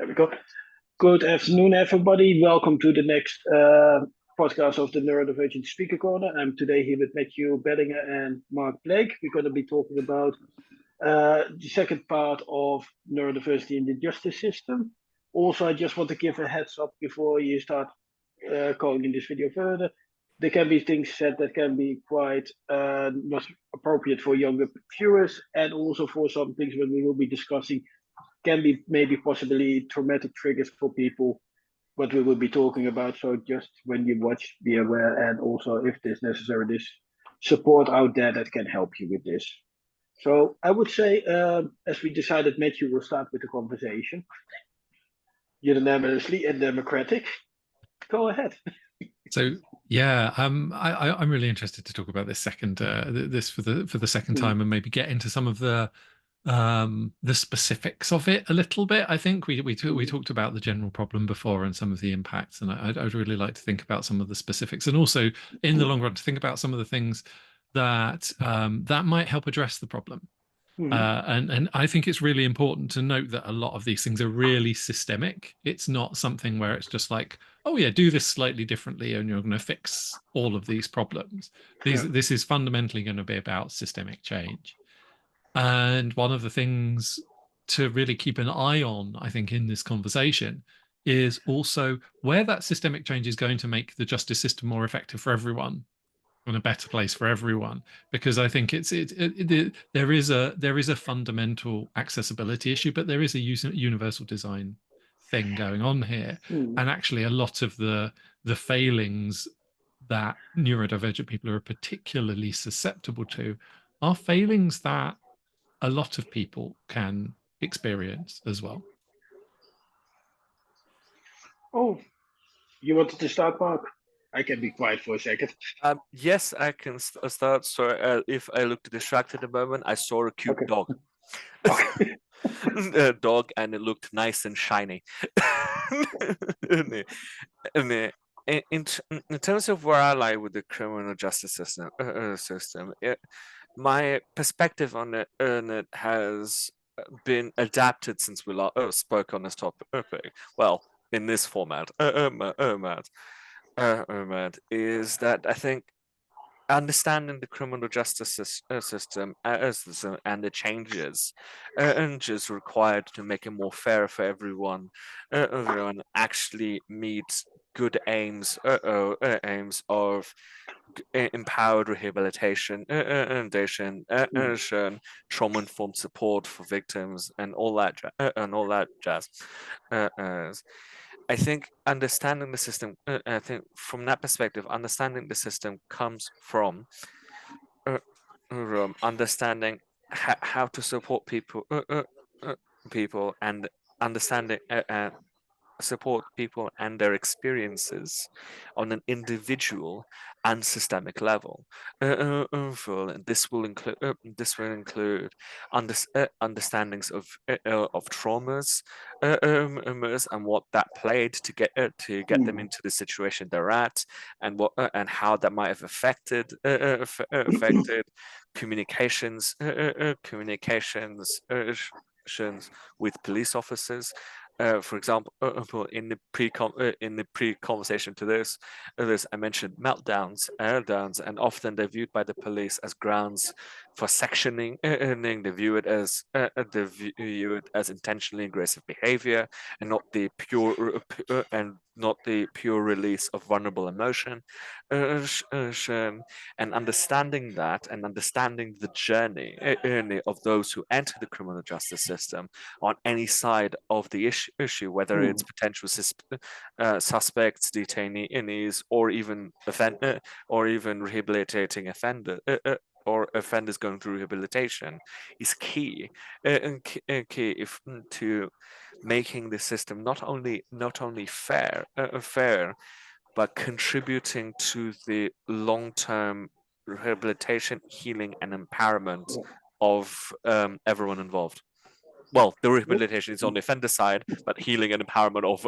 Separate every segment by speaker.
Speaker 1: There we go. Good afternoon, everybody. Welcome to the next podcast of the Neurodivergent Speaker Corner. I'm today here with Matthew Bellinger and Mark Blake. We're going to be talking about the second part of neurodiversity in the justice system. Also, I just want to give a heads up before you start going in this video further. There can be things said that can be quite not appropriate for younger viewers, and also for some things when we will be discussing can be maybe possibly traumatic triggers for people, what we will be talking about. So just when you watch, be aware, and also if there's necessary, there's support out there that can help you with this. So I would say, as we decided, Matthew will start with the conversation. Unanimously and democratic. Go ahead.
Speaker 2: So yeah, I'm really interested to talk about this second this for the second time, and maybe get into some of the specifics of it a little bit. I think we talked about the general problem before and some of the impacts, and I'd really like to think about some of the specifics, and also in the long run to think about some of the things that that might help address the problem. And I think it's really important to note that a lot of these things are really systemic. It's not something where it's just like, oh yeah, do this slightly differently and you're going to fix all of these problems. This is fundamentally going to be about systemic change. And one of the things to really keep an eye on, I think, in this conversation is also where that systemic change is going to make the justice system more effective for everyone and a better place for everyone. Because I think there is a fundamental accessibility issue, but there is a universal design thing going on here. And actually a lot of the failings that neurodivergent people are particularly susceptible to are failings that a lot of people can experience as well.
Speaker 1: Oh, you wanted to start, Mark? I can be quiet for a second.
Speaker 3: Yes, I can start. So if I looked distracted a moment, I saw a cute dog. A dog, and it looked nice and shiny. In terms of where I lie with the criminal justice system, my perspective on it has been adapted since we spoke on this topic. Well, in this format, is that I think understanding the criminal justice system and the changes required to make it more fair for everyone, actually meets good aims of empowered rehabilitation, trauma-informed support for victims, and all that jazz. I think understanding the system, I think from that perspective, understanding the system comes from understanding how to support people, and understanding support people and their experiences on an individual and systemic level. This will include understandings of traumas, and what that played to get them into the situation they're at, and what and how that might have affected communications with police officers. For example, in the pre-conversation to this, I mentioned meltdowns, and often they're viewed by the police as grounds for sectioning. They view it as intentionally aggressive behavior, and not the pure release of vulnerable emotion. And understanding that, and understanding the journey of those who enter the criminal justice system on any side of the issue, whether it's potential suspects, detainees, or even rehabilitating or offenders going through rehabilitation, is key to making the system not only fair, but contributing to the long-term rehabilitation, healing, and empowerment of everyone involved. Well, the rehabilitation is on the offender side, but healing and empowerment of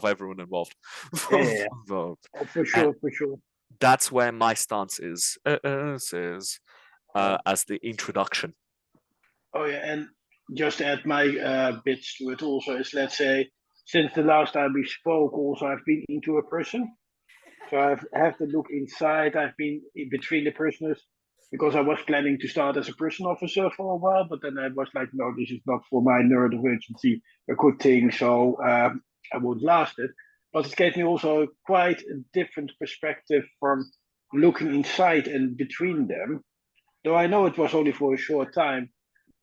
Speaker 3: everyone involved.
Speaker 1: Yeah. Oh, for sure.
Speaker 3: That's where my stance is as the introduction.
Speaker 1: Oh yeah, and just to add my bits to it also is, let's say, since the last time we spoke, also I've been into a prison. So I've have to look inside. I've been in between the prisoners because I was planning to start as a prison officer for a while, but then I was like, no, this is not for my neurodivergency a good thing. So I won't last it. But it gave me also quite a different perspective from looking inside and between them. Though I know it was only for a short time,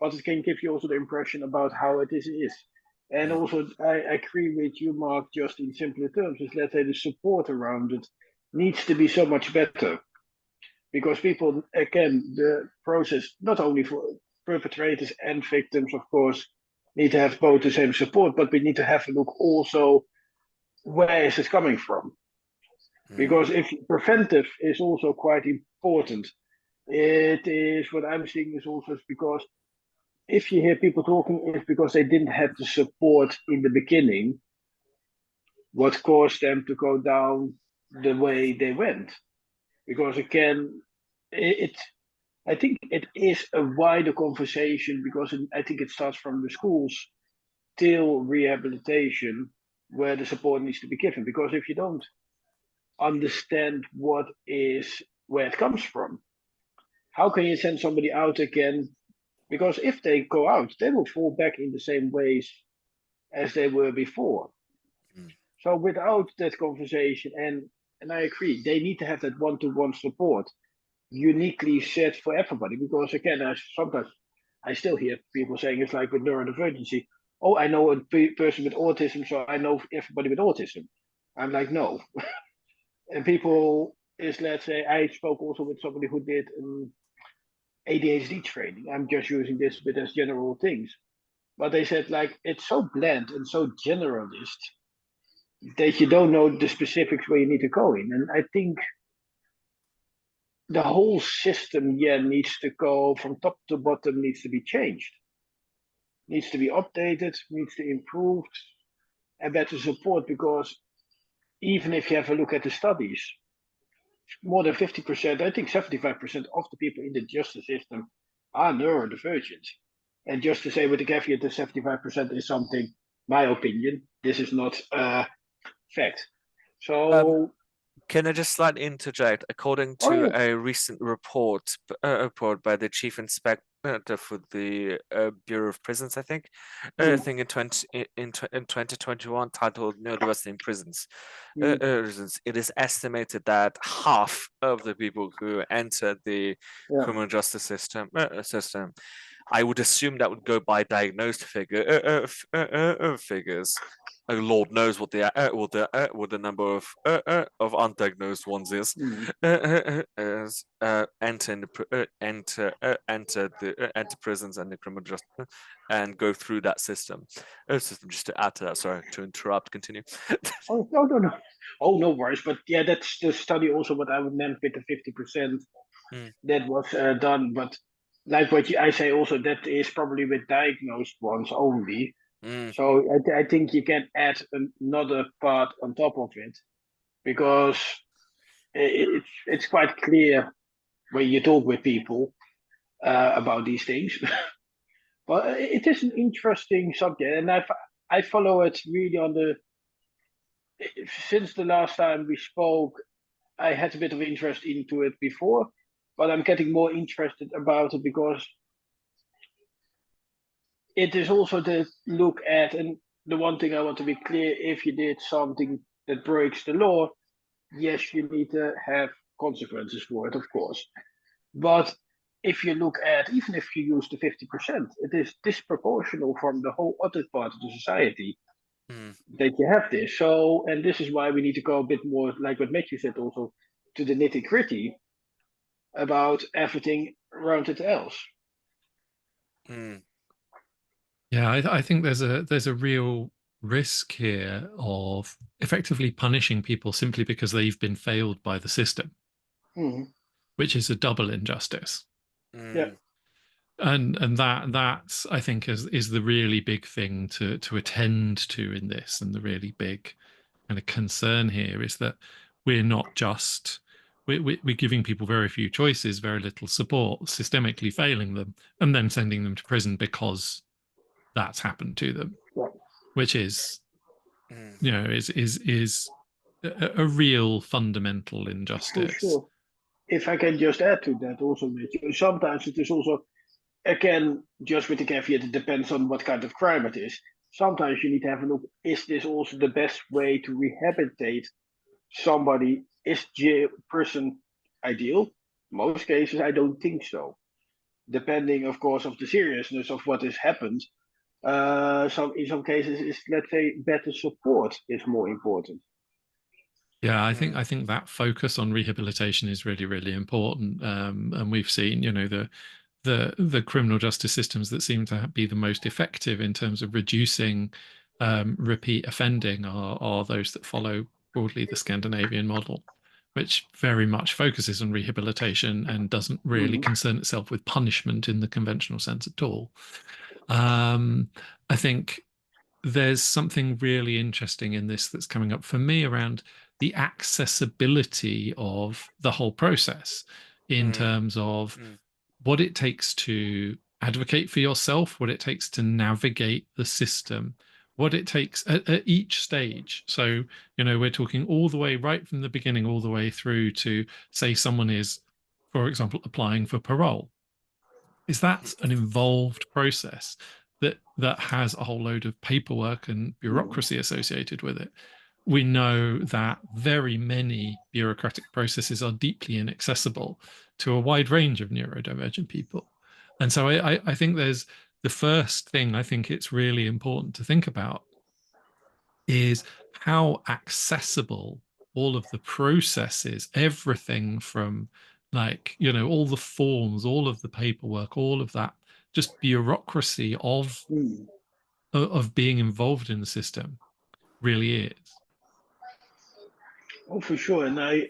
Speaker 1: but it can give you also the impression about how it is. And
Speaker 3: Mm.
Speaker 1: also, I agree with you, Mark, just in simpler terms, is let's say the support around it needs to be so much better. Because people, again, the process, not only for perpetrators and victims, of course, need to have both the same support, but we need to have a look also where is it coming from? Because if preventive is also quite important. It is what I'm seeing is also because if you hear people talking, it's because they didn't have the support in the beginning, what caused them to go down the way they went. Because again, it I think it is a wider conversation because I think it starts from the schools till rehabilitation where the support needs to be given. Because if you don't understand what is where it comes from, how can you send somebody out again? Because if they go out, they will fall back in the same ways as they were before.
Speaker 3: Mm.
Speaker 1: So without that conversation, and I agree, they need to have that one-to-one support, uniquely set for everybody. Because again, sometimes I still hear people saying it's like with neurodivergency. Oh, I know a person with autism, so I know everybody with autism. I'm like, no. And people is, let's say, I spoke also with somebody who did ADHD training. I'm just using this bit as general things. But they said like it's so bland and so generalist that you don't know the specifics where you need to go in. And I think the whole system, yeah, needs to go from top to bottom, needs to be changed, needs to be updated, needs to improve and better support. Because even if you have a look at the studies, more than 50%, I think 75% of the people in the justice system are neurodivergent. And just to say with the caveat that 75% is something, my opinion, this is not fact. So,
Speaker 3: Can I just slightly interject? According
Speaker 1: oh
Speaker 3: to
Speaker 1: yeah,
Speaker 3: a recent report by the chief inspector for the Bureau of Prisons, I think, I think in 2021, titled "Neurodiversity in Prisons," it is estimated that half of the people who enter the
Speaker 1: yeah.
Speaker 3: criminal justice system, I would assume that would go by diagnosed figures. Oh, Lord knows what the number of undiagnosed ones is. Enter prisons and the criminal justice and go through that system. Just to add to that, sorry to interrupt. Continue.
Speaker 1: Oh no, no, no. Oh no worries. But yeah, that's the study also what I would name with the 50%
Speaker 3: Mm,
Speaker 1: that was done. But like I say also that is probably with diagnosed ones only.
Speaker 3: mm,
Speaker 1: So I think you can add another part on top of it because it's quite clear when you talk with people about these things. But it is an interesting subject, and I follow it really on the since the last time we spoke. I had a bit of interest into it before, but I'm getting more interested about it because it is also to look at, and the one thing I want to be clear: if you did something that breaks the law, yes, you need to have consequences for it, of course. But if you look at, even if you use the 50%, it is disproportional from the whole other part of the society
Speaker 3: mm.
Speaker 1: that you have this. So, and this is why we need to go a bit more, like what Matthew said also, to the nitty gritty about everything around it else.
Speaker 3: Mm.
Speaker 2: Yeah, I think there's a real risk here of effectively punishing people simply because they've been failed by the system, which is a double injustice.
Speaker 1: Yeah.
Speaker 3: Mm.
Speaker 2: And that's I think is the really big thing to attend to in this, and the really big kind of concern here is that we're not just we're giving people very few choices, very little support, systemically failing them, and then sending them to prison because that's happened to them,
Speaker 1: Yeah.
Speaker 2: which is is a real fundamental
Speaker 1: For
Speaker 2: injustice.
Speaker 1: sure. If I can just add to that also, Matthew, sometimes it is also, again, just with the caveat, it depends on what kind of crime it is. Sometimes you need to have a look, is this also the best way to rehabilitate somebody? Is jail person ideal? Most cases, I don't think so. Depending, of course, of the seriousness of what has happened. In some cases, is, let's say, better support is more important.
Speaker 2: Yeah, I think that focus on rehabilitation is really, really important. And we've seen, the criminal justice systems that seem to be the most effective in terms of reducing repeat offending are those that follow broadly the Scandinavian model, which very much focuses on rehabilitation and doesn't really concern itself with punishment in the conventional sense at all. I think there's something really interesting in this that's coming up for me around the accessibility of the whole process in terms of what it takes to advocate for yourself, what it takes to navigate the system, what it takes at each stage. So, we're talking all the way right from the beginning, all the way through to, say, someone is, for example, applying for parole. Is that an involved process that has a whole load of paperwork and bureaucracy associated with it? We know that very many bureaucratic processes are deeply inaccessible to a wide range of neurodivergent people. And so I think there's the first thing I think it's really important to think about is how accessible all of the processes, everything from all the forms, all of the paperwork, all of that, just bureaucracy of being involved in the system really is.
Speaker 1: Oh, for sure. And I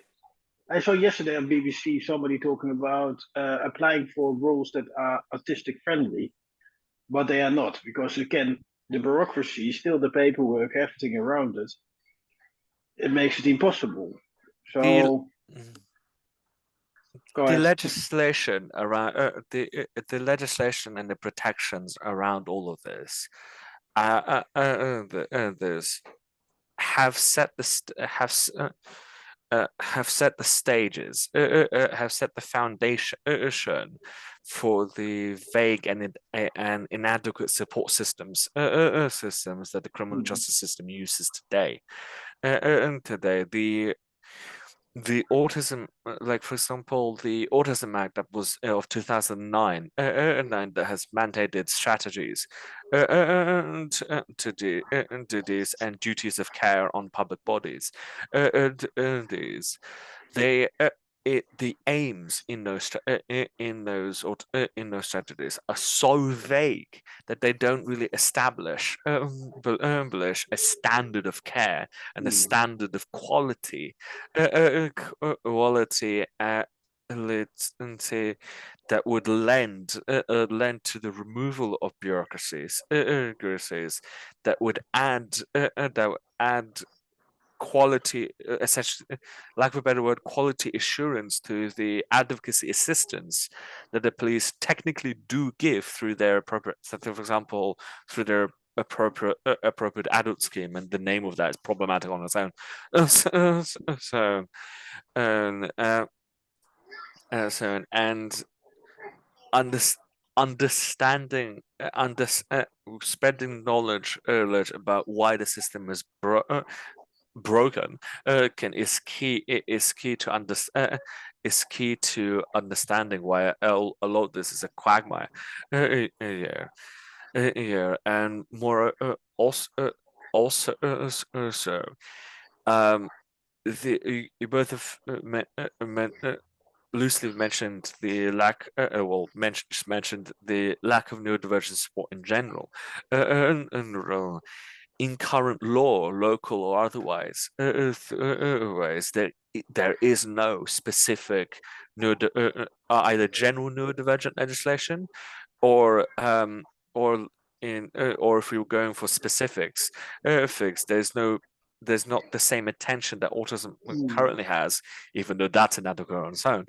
Speaker 1: saw yesterday on BBC somebody talking about applying for roles that are autistic friendly, but they are not, because again, the bureaucracy, still the paperwork, everything around it, it makes it impossible.
Speaker 3: The
Speaker 1: So go
Speaker 3: the
Speaker 1: ahead.
Speaker 3: legislation around the legislation and the protections around all of this, this have set the have set the stages, have set the foundation for the vague and inadequate support systems that the criminal justice system uses today. And today, the autism, like for example, the Autism Act that was of 2009, that has mandated strategies to duties and duties of care on public bodies. They the aims in those strategies are so vague that they don't really establish a standard of care and a standard of quality that would lend to the removal of bureaucracies that would add quality, essentially, lack of a better word, quality assurance to the advocacy assistance that the police technically do give through their appropriate, so for example, through their appropriate adult scheme, and the name of that is problematic on its own. Understanding, spreading knowledge about why the system is broken is key to understanding why a lot of this is a quagmire. And more also you both have loosely mentioned the lack, mentioned the lack of neurodivergent support in general, and in current law, local or otherwise, there is no specific either general neurodivergent legislation or or if we were going for specifics, there's not the same attention that autism currently has, even though that's inadequate on its own.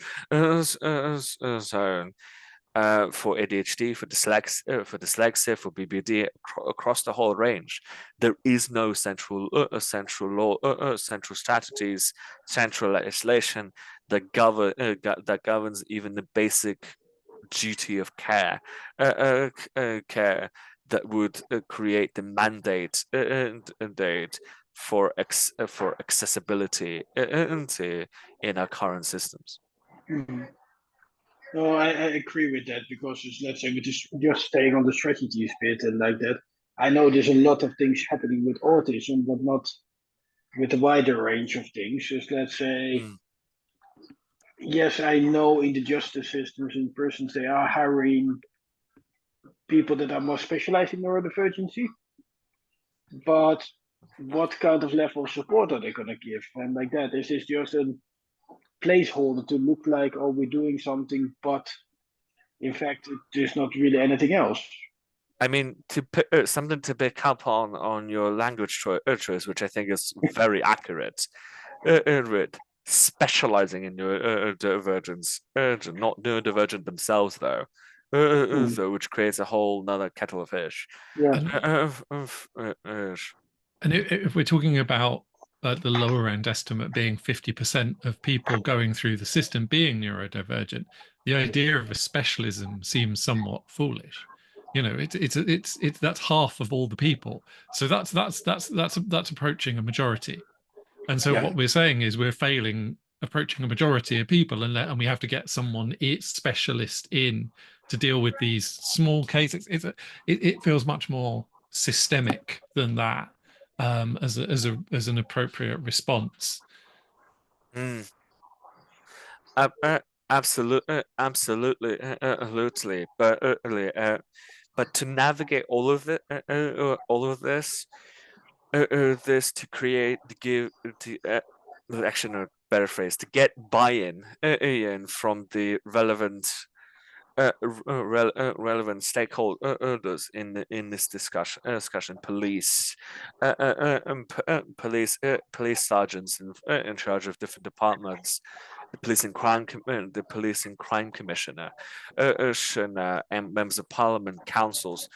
Speaker 3: for ADHD, for dyslexia, for BBD, across the whole range. There is no central law, central strategies, central legislation that governs even the basic duty of care, care that would create the mandate for accessibility in our current systems.
Speaker 1: Mhm. No, I agree with that because let's say with this, just staying on the strategies bit and like that, I know there's a lot of things happening with autism, but not with a wider range of things. Just let's say,
Speaker 3: Mm.
Speaker 1: yes, I know in the justice systems in prisons they are hiring people that are more specialized in neurodivergency, but what kind of level of support are they going to give? And like that, is this just a placeholder to look like, oh, we're doing something, but in fact, there's not really anything else.
Speaker 3: I mean, to something to pick up on your language choice, which I think is very accurate. Specializing in neurodivergence, not neurodivergent themselves though, so which creates a whole another kettle of fish.
Speaker 1: Yeah.
Speaker 2: And if we're talking about the lower end estimate being 50% of people going through the system being neurodivergent, the idea of a specialism seems somewhat foolish. You know, it's that's half of all the people. So that's approaching a majority. And so what we're saying is we're failing approaching a majority of people, and we have to get someone specialist in to deal with these small cases. It feels much more systemic than that, as an appropriate response.
Speaker 3: Mm. Absolutely, absolutely. But to navigate all of it, all of this, this to create, to give, to actually, no, better phrase, to get buy-in in from the relevant relevant stakeholders in this discussion, police, police sergeants in charge of different departments, the police and crime commissioner, and members of parliament, councils,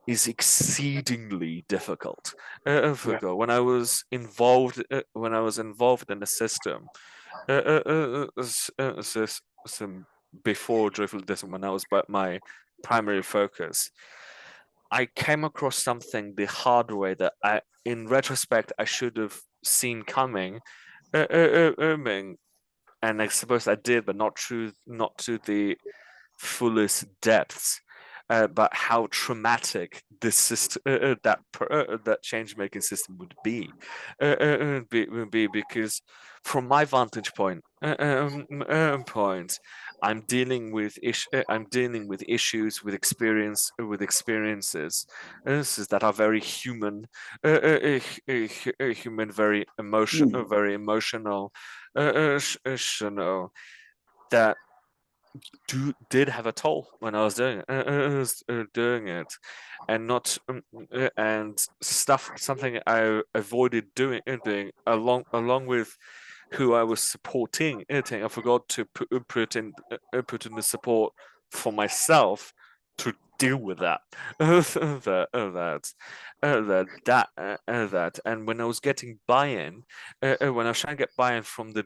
Speaker 3: is exceedingly difficult. When I was involved in the system, some before joyful distant, when that was but my primary focus, I came across something the hard way that in retrospect I should have seen coming, and I suppose I did, but not to the fullest depths. But how traumatic this system, that change-making system would be, because from my vantage point, I'm dealing with issues with experiences that are very human, human, very emotional, that did have a toll when I was doing it, and not and something I avoided doing along with who I was supporting. I forgot to put in the support for myself to deal with that. That and when I was getting buy-in, when I was trying to get buy-in from the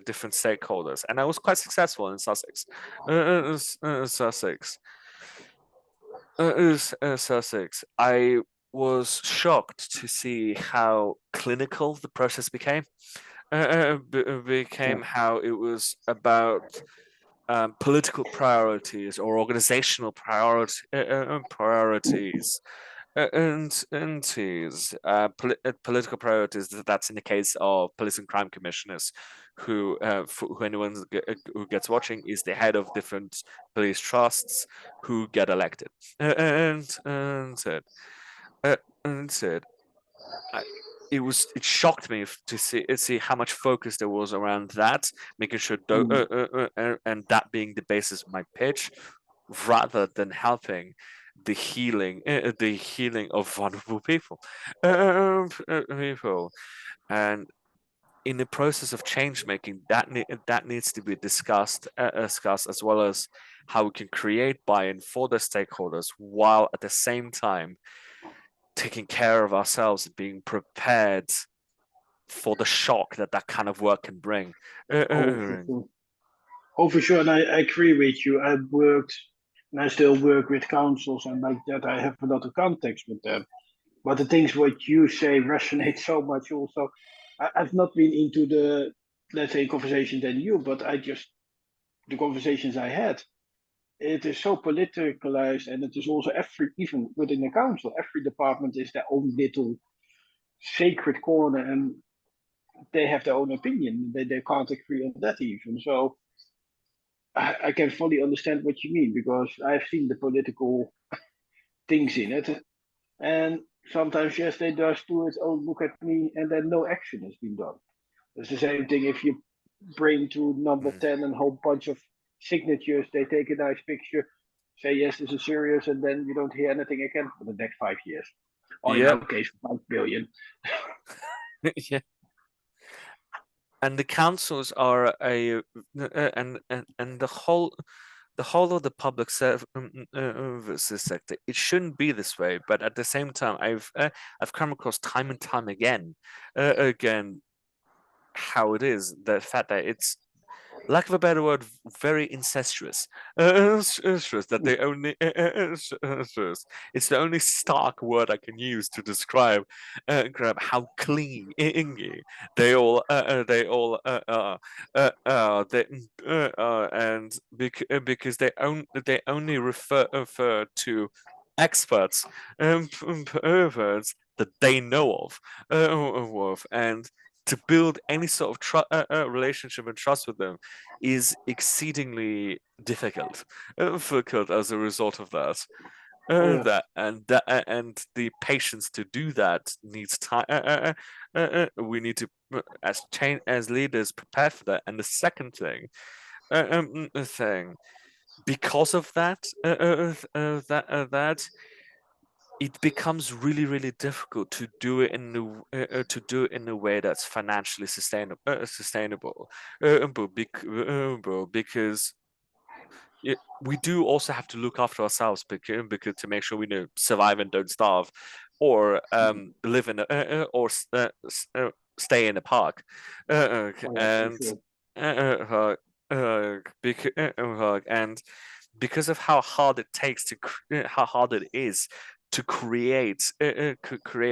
Speaker 3: different stakeholders, and I was quite successful in Sussex. Sussex. I was shocked to see how clinical the process became. How it was about political priorities or organizational priorities, political priorities. That's in the case of police and crime commissioners, who anyone who gets watching is the head of different police trusts who get elected. And said, it shocked me to see how much focus there was around that, making sure and that being the basis of my pitch, rather than helping the healing of vulnerable people, and in the process of change making, that needs to be discussed, as well as how we can create buy-in for the stakeholders, while at the same time taking care of ourselves and being prepared for the shock that kind of work can bring.
Speaker 1: Oh, for sure. Oh, for sure. And I agree with you. I worked, and I still work with councils, and like that, I have a lot of context with them. But the things what you say resonate so much also. I've not been into the, let's say, conversations than you, but the conversations I had, it is so politicalized, and it is also even within the council, every department is their own little sacred corner, and they have their own opinion. They can't agree on that even. So I can fully understand what you mean, because I've seen the political things in it. And sometimes, yes, they just do it, oh, look at me, and then no action has been done. It's the same thing if you bring to number 10 and a whole bunch of signatures, they take a nice picture, say, yes, this is serious, and then you don't hear anything again for the next 5 years. Or in
Speaker 3: Yep.
Speaker 1: our case, 5 billion.
Speaker 3: Yeah. And the councils are and the whole of the public services sector, it shouldn't be this way, but at the same time, I've come across time and time again how it is, the fact that it's, lack of a better word, very incestuous. That they only it's the only stark word I can use to describe how clingy they all and because they only refer to experts, perverts that they know of, and to build any sort of relationship and trust with them is exceedingly difficult, as a result of that. And the patience to do that needs time. We need to, as leaders, prepare for that. And the second thing, because of that, that it becomes really, really difficult to do it in a way that's financially sustainable, because we do also have to look after ourselves, because to make sure we survive and don't starve, or live in or stay in a park, and and because of how hard it is to create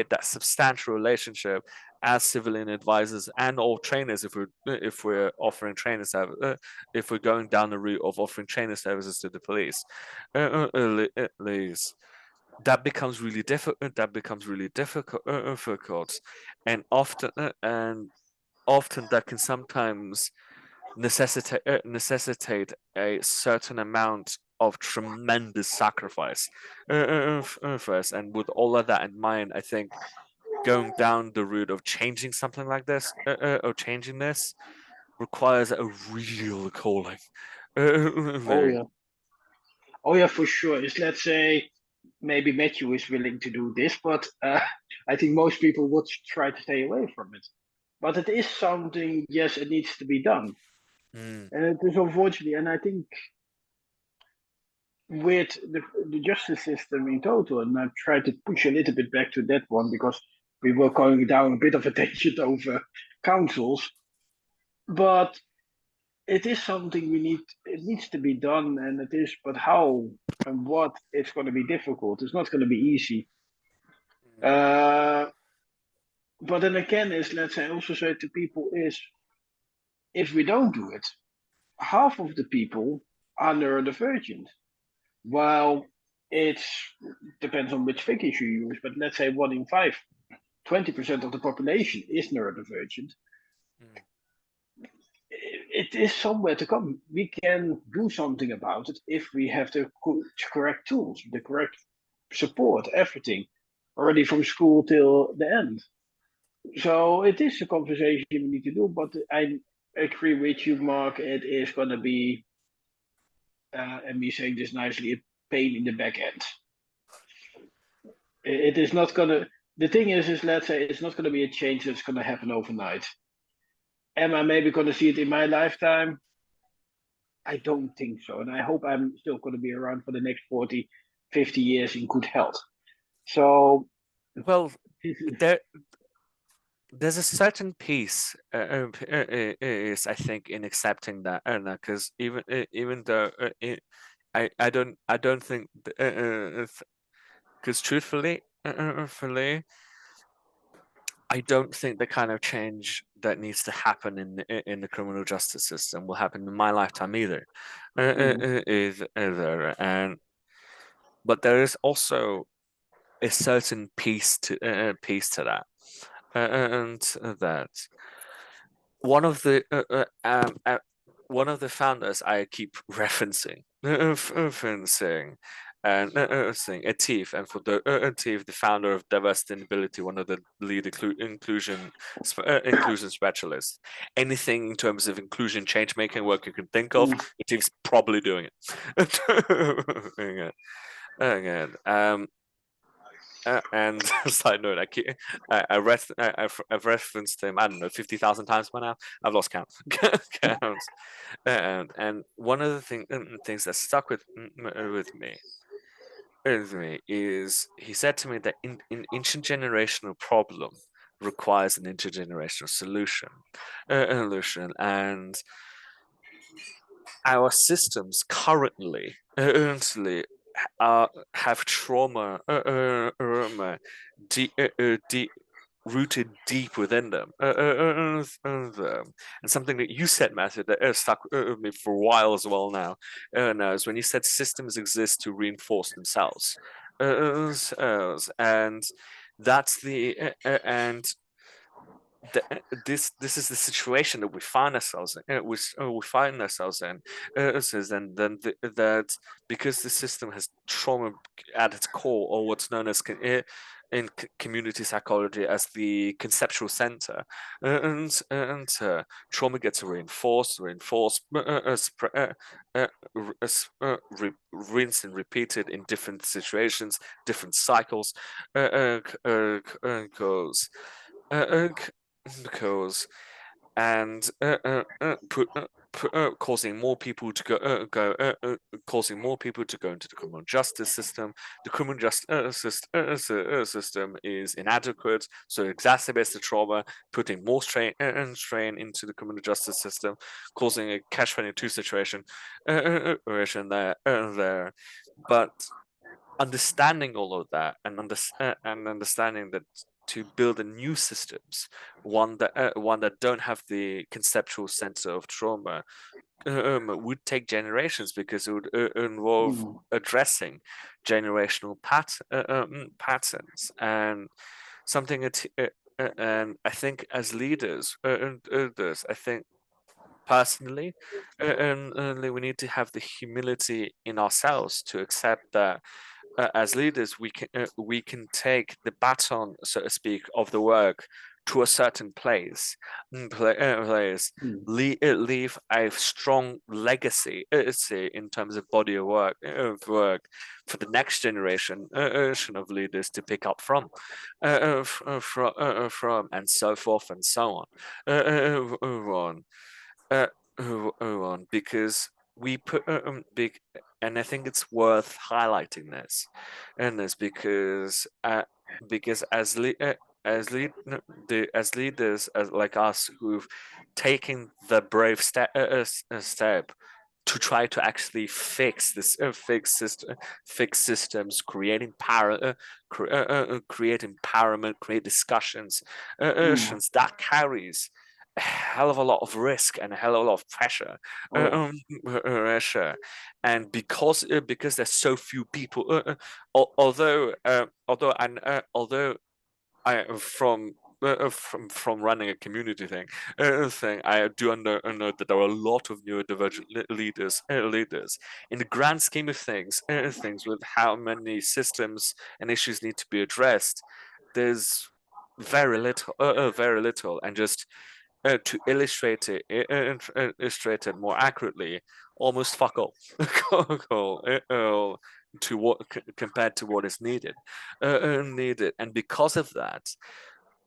Speaker 3: that substantial relationship as civilian advisors and or trainers, if we're offering trainer service, if we're going down the route of offering trainer services to the police, that becomes really difficult. Difficult, and often that can sometimes necessitate a certain amount of tremendous sacrifice first. And with all of that in mind, I think going down the route of changing something like this, or changing this, requires a real calling.
Speaker 1: Oh, yeah. Oh, yeah, for sure. Is, let's say, maybe Matthew is willing to do this, but I think most people would try to stay away from it. But it is something, yes, it needs to be done. And it is unfortunately, and I think with the justice system in total, and I've tried to push a little bit back to that one, because we were going down a bit of a tangent over councils, but it is something it needs to be done, and it is, but how and what, it's going to be difficult. It's not going to be easy. But then again, is, let's say, also say to people is, if we don't do it, half of the people are neurodivergent. While it depends on which figures you use, but let's say 1 in 5, 20% of the population is neurodivergent. It is somewhere to come. We can do something about it if we have the correct tools, the correct support, everything, already from school till the end. So it is a conversation we need to do, but I agree with you, Mark. It is going to be, and me saying this nicely, a pain in the back end. It is not going to, the thing is, let's say, it's not going to be a change that's going to happen overnight. Am I maybe going to see it in my lifetime? I don't think so. And I hope I'm still going to be around for the next 40, 50 years in good health. So,
Speaker 3: Well, there's a certain peace is, I think, in accepting that, because even though I don't think, because truthfully, I don't think the kind of change that needs to happen in the criminal justice system will happen in my lifetime either. And but there is also a certain peace to that, and that one of the one of the founders I keep referencing, and saying Atif, and for the Atif, the founder of Diversity and Ability, one of the lead inclusion specialists. Anything in terms of inclusion change making work you can think of, Atif's probably doing it. Again, and side note, I've referenced him, I don't know, 50,000 times by now. I've lost count. And one of the things that stuck with me is he said to me that an intergenerational problem requires an intergenerational solution. And our systems currently have trauma rooted deep within them. And something that you said, Matthew, that stuck with me for a while as well now, is when you said systems exist to reinforce themselves. And that's the and this is the situation that we find ourselves in. We find ourselves in, and then that because the system has trauma at its core, or what's known as in community psychology as the conceptual center, and trauma gets reinforced, rinsed and repeated in different situations, different cycles, goes. Because and causing more people to causing more people to go into the criminal justice system. The criminal justice system is inadequate, so it exacerbates the trauma, putting more strain into the criminal justice system, causing a catch-22 situation there. But understanding all of that and understanding that to build a new systems, one that don't have the conceptual sense of trauma, would take generations, because it would involve addressing generational patterns, and something that and I think as leaders, I think personally, we need to have the humility in ourselves to accept that as leaders, we can take the baton, so to speak, of the work to a certain place, leave a strong legacy, in terms of body of work, for the next generation of leaders to pick up from, and so forth and so on, because we put big, and I think it's worth highlighting this, because as leaders, as like us, who've taken the brave step to try to actually fix this, fix systems, create empowerment, create discussions, that carries a hell of a lot of risk and a hell of a lot of pressure. And because there's so few people, although I from running a community thing, I do know that there are a lot of neurodivergent leaders. In the grand scheme of things, with how many systems and issues need to be addressed, there's very little, and just to illustrate it more accurately, almost fuck all, to what compared to what is needed, and because of that,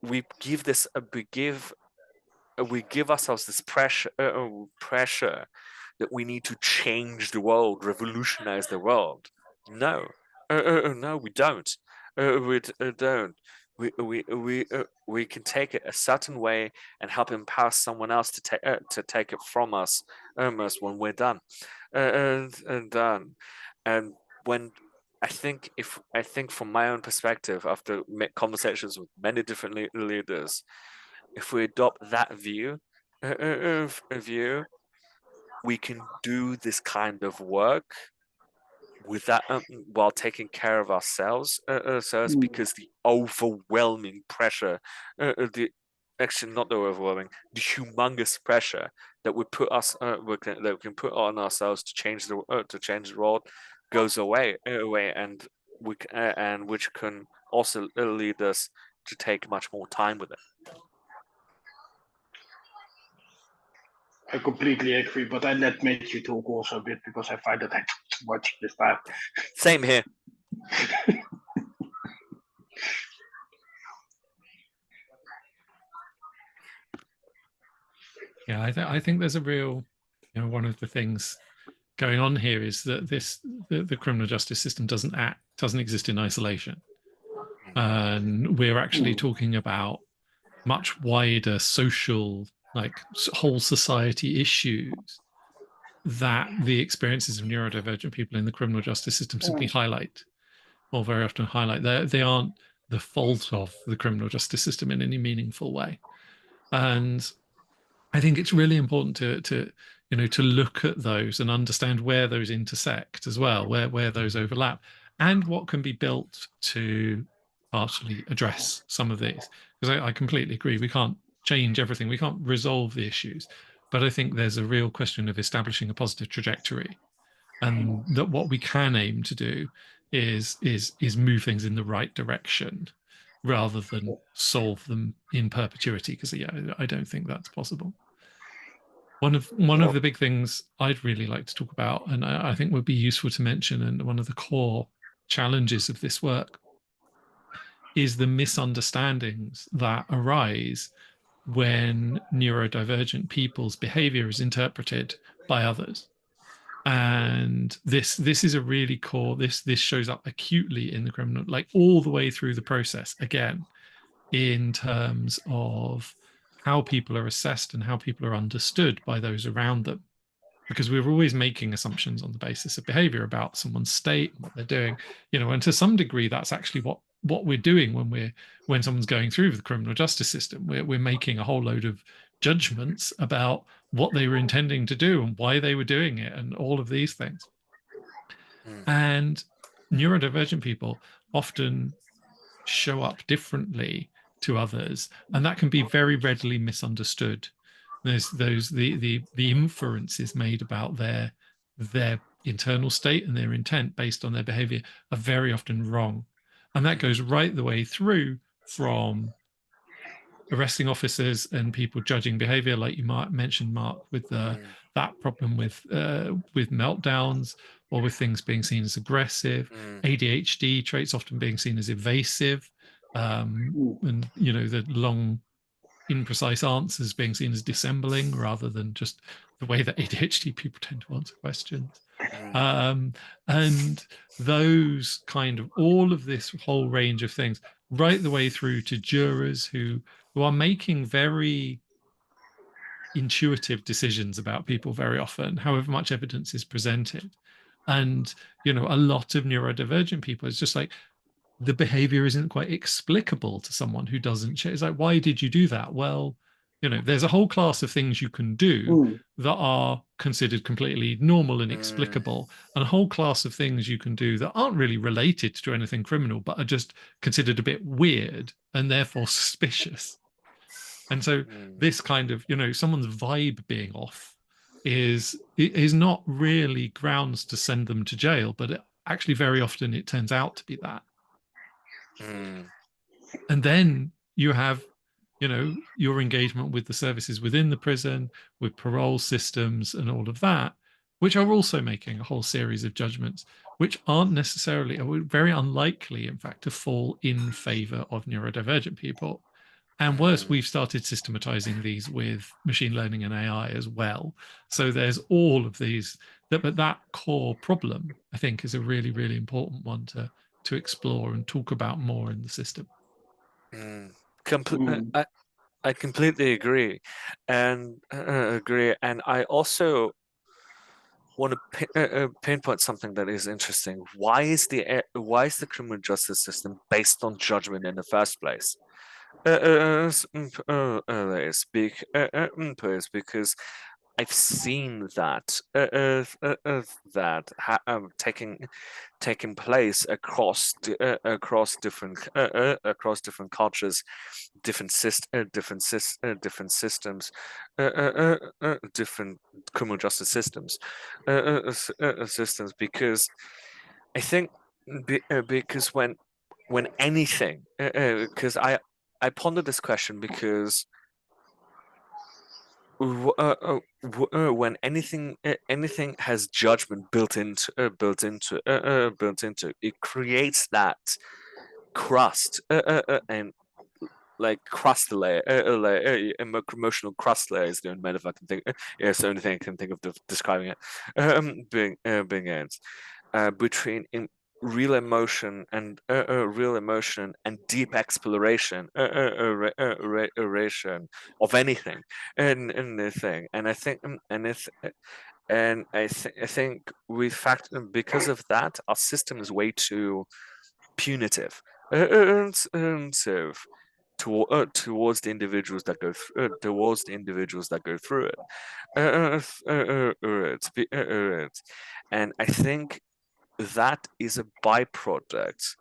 Speaker 3: we give we give ourselves this pressure that we need to change the world, revolutionize the world. No, no, we don't. Don't. We can take it a certain way and help empower someone else to take it from us, when we're done, and done. And when I think from my own perspective, after conversations with many different leaders, if we adopt that view, we can do this kind of work with that, while taking care of ourselves, because the overwhelming pressure, the actually not the overwhelming, the humongous pressure that that we can put on ourselves to change the world goes away, and which can also lead us to take much more time with it.
Speaker 1: I completely agree, but I let Matthew talk also a bit because I find that I talk too much this time.
Speaker 3: Same here.
Speaker 2: Yeah, I think there's a real, one of the things going on here is that the criminal justice system doesn't exist in isolation, and we're actually talking about much wider social, like whole society issues that the experiences of neurodivergent people in the criminal justice system simply highlight, or very often highlight. They aren't the fault of the criminal justice system in any meaningful way. And I think it's really important to look at those and understand where those intersect as well, where those overlap, and what can be built to partially address some of these. Because I completely agree, we can't change everything, we can't resolve the issues, but I think there's a real question of establishing a positive trajectory, and that what we can aim to do is move things in the right direction rather than solve them in perpetuity, because I don't think that's possible. One of the big things I'd really like to talk about, and I think would be useful to mention, and one of the core challenges of this work, is the misunderstandings that arise when neurodivergent people's behavior is interpreted by others. And this is a really core, this shows up acutely in the criminal, like all the way through the process, again, in terms of how people are assessed and how people are understood by those around them. Because we're always making assumptions on the basis of behavior about someone's state and what they're doing, and to some degree that's actually what we're doing when someone's going through the criminal justice system. We're making a whole load of judgments about what they were intending to do and why they were doing it and all of these things. And neurodivergent people often show up differently to others, and that can be very readily misunderstood. There's the inferences made about their internal state and their intent based on their behavior are very often wrong, and that goes right the way through from arresting officers and people judging behavior, like you might mention, Mark, with that problem with meltdowns, or with things being seen as aggressive, ADHD traits often being seen as evasive, and the long imprecise answers being seen as dissembling rather than just the way that ADHD people tend to answer questions. And those kind of, all of this whole range of things, right the way through to jurors who are making very intuitive decisions about people very often, however much evidence is presented. And, a lot of neurodivergent people, it's just like, the behavior isn't quite explicable to someone who doesn't share. It's like, why did you do that? Well, there's a whole class of things you can do that are considered completely normal and explicable, and a whole class of things you can do that aren't really related to anything criminal, but are just considered a bit weird and therefore suspicious. And so this kind of, someone's vibe being off is not really grounds to send them to jail, but actually very often it turns out to be that. And then you have, your engagement with the services within the prison, with parole systems and all of that, which are also making a whole series of judgments, which aren't necessarily, are very unlikely, in fact, to fall in favor of neurodivergent people. And worse, we've started systematizing these with machine learning and AI as well. So there's all of these, but that core problem, I think, is a really, really important one to explore and talk about more in the system.
Speaker 3: I completely agree, and I also want to pinpoint something that is interesting. Why is the criminal justice system based on judgment in the first place? It's because I've seen that taking place across different cultures, different systems, different criminal justice systems, because I think because when anything, because I ponder this question because when anything has judgment built into it, creates that crust and like crust layer, emotional crust layer is the only metaphor I can think. It's the only thing I can think of describing it. Being it between real emotion and deep exploration of anything and the thing, and I think I think because of that our system is way too punitive towards the individuals that go through it, and I think that is a byproduct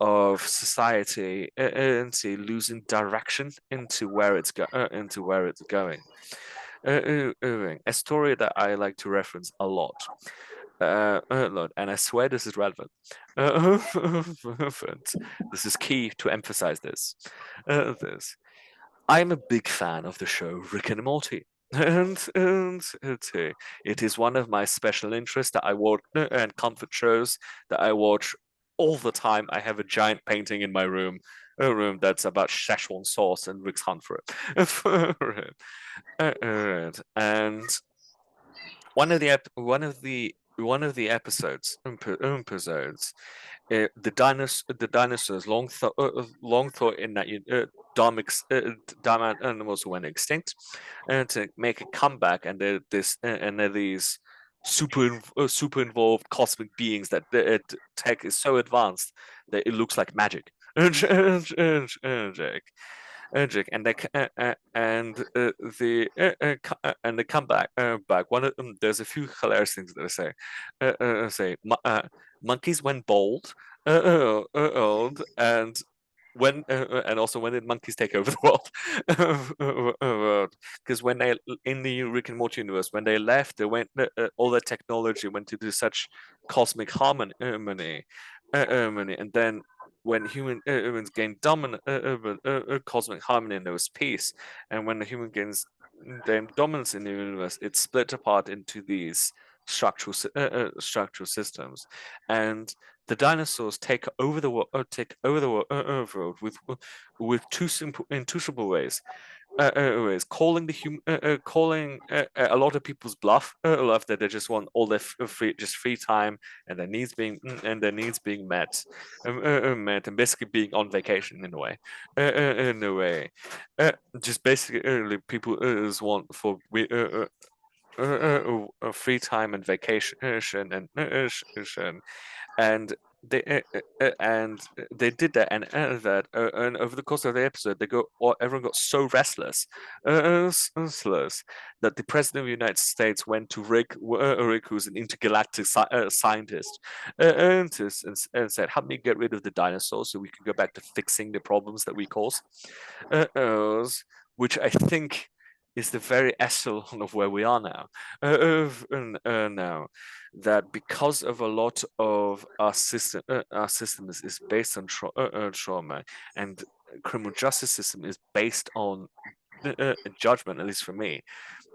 Speaker 3: of society losing direction into where it's going. A story that I like to reference a lot, and I swear this is relevant. This is key to emphasize this. I'm a big fan of the show Rick and Morty. And it is one of my special interests that I watch and comfort shows that I watch all the time. I have a giant painting in my room, a room that's about Szechuan sauce and Rick's hunt for it. And one of the episodes, the dinosaurs long thought in that dumb animals went extinct, and to make a comeback, and they're these super involved cosmic beings that tech is so advanced that it looks like magic. Magic, and they and they come back. One of them, there's a few hilarious things that they say. Monkeys went bald, old, and also when did monkeys take over the world? Because when they in the Rick and Morty universe, when they left, they went all their technology went to do such cosmic harmony, and then when humans gain dominant cosmic harmony and there was peace, and when the human gains dominance in the universe, it split apart into these structural systems, and the dinosaurs take over the world, world with two simple ways. Calling a lot of people's bluff, that they just want all their free time and their needs being met, and basically being on vacation in a way, just basically people just want for free time and vacation and they did that, and over the course of the episode, everyone got so restless, that the president of the United States went to Rick, who's an intergalactic scientist, and said, "Help me get rid of the dinosaurs so we can go back to fixing the problems that we cause," which I think is the very echelon of where we are now. Now that because of a lot of our system is based on trauma, and criminal justice system is based on judgment, at least for me.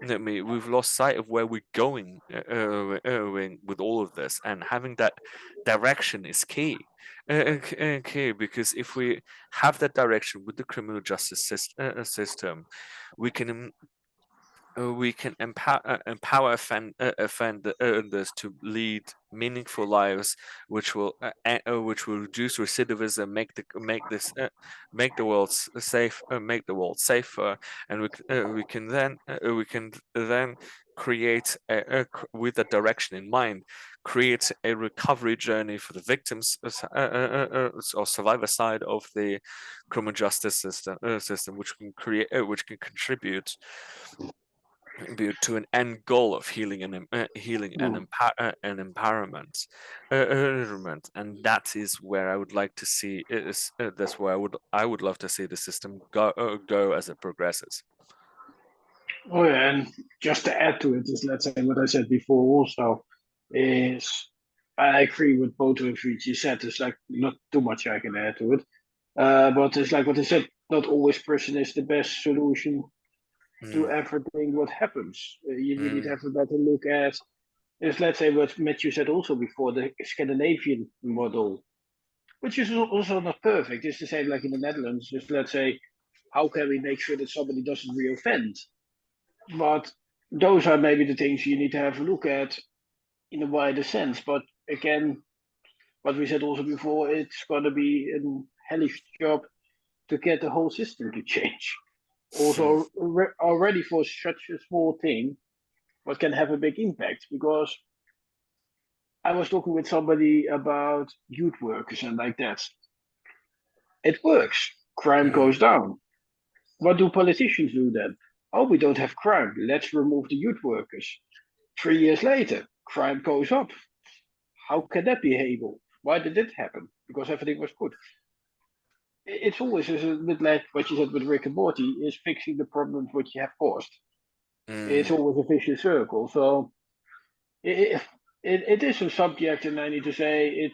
Speaker 3: I mean, we've lost sight of where we're going with all of this, and having that direction is key. Key, because if we have that direction with the criminal justice system, we can empower offenders to lead meaningful lives, which will reduce recidivism, make the world safe, make the world safer, and we can then create with a direction in mind, create a recovery journey for the victims or survivor side of the criminal justice system, which can contribute to an end goal of healing and empowerment, and that is where I would like to see that's where I would love to see the system go as it progresses.
Speaker 1: Oh yeah, and just to add to it is, let's say what I said before also is I agree with both of what you said. There's like not too much I can add to it, but it's like what I said. Not always prison is the best solution to everything what happens. You need to have a better look at is, let's say, what Matthew said also before, the Scandinavian model, which is also not perfect. It's the same like in the Netherlands. Just let's say, how can we make sure that somebody doesn't reoffend? But those are maybe the things you need to have a look at in a wider sense. But again, what we said also before, it's going to be a hellish job to get the whole system to change. Also, already for such a small thing, what can have a big impact? Because I was talking with somebody about youth workers and like that. It works. Crime goes down. What do politicians do then? Oh, we don't have crime. Let's remove the youth workers. 3 years later, crime goes up. How can that be able? Why did it happen? Because everything was good. It's always a bit like what you said with Rick and Morty, is fixing the problems which you have caused. It's always a vicious circle. So it is a subject, and I need to say it.